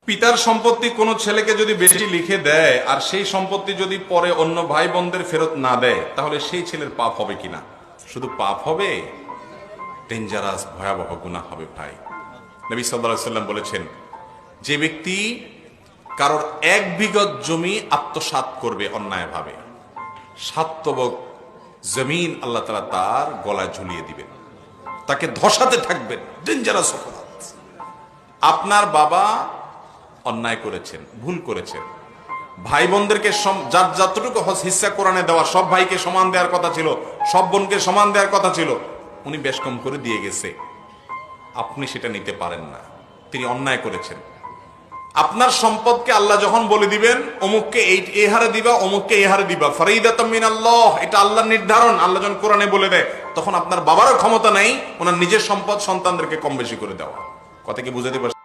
পিতার সম্পত্তি কোনো ছেলেকে যদি বেশি লিখে দেয় আর সেই সম্পত্তি যদি পরে অন্য ভাই বোনদের ফেরত না দেয়, তাহলে সেই ছেলের পাপ হবে কিনা? শুধু পাপ হবে, ডেঞ্জারাস ভয়াবহ গুনাহ হবে ভাই। নবী সাল্লাল্লাহু আলাইহি ওয়াসাল্লাম বলেছেন, যে ব্যক্তি কারোর 1 বিঘত জমি আত্মসাৎ করবে অন্যায়ভাবে, 7 তবক জমিন আল্লাহ তাআলা তার গলায় ঝুলিয়ে দিবেন, তাকে ধসাতে থাকবেন। ডেঞ্জারাস অপরাধ। আপনার বাবা অন্যায় করেছেন, ভুল করেছেন, ভাই বোনদেরকে যার যতটুকু হিস্সা কোরআনে দেওয়া, সব ভাইকে সমান দেওয়ার কথা ছিল, সব বোনকে সমান দেওয়ার কথা ছিল, উনি বেশ কম করে দিয়ে গেছে, আপনি সেটা নিতে পারেন না, তিনি অন্যায় করেছেন। আপনার সম্পদকে আল্লাহ যখন বলে দিবেন অমুককে এই হারে দিবা, অমুককে এই হারে দিবা, ফরিদাতুম মিনাল্লাহ, এটা আল্লাহর নির্ধারণ, আল্লাহ যখন কোরআনে বলে দেয়, তখন আপনার বাবারও ক্ষমতা নাই ওনার নিজের সম্পদ সন্তানদেরকে কম বেশি করে দেওয়া। কথা কি বুঝাতে পারছেন?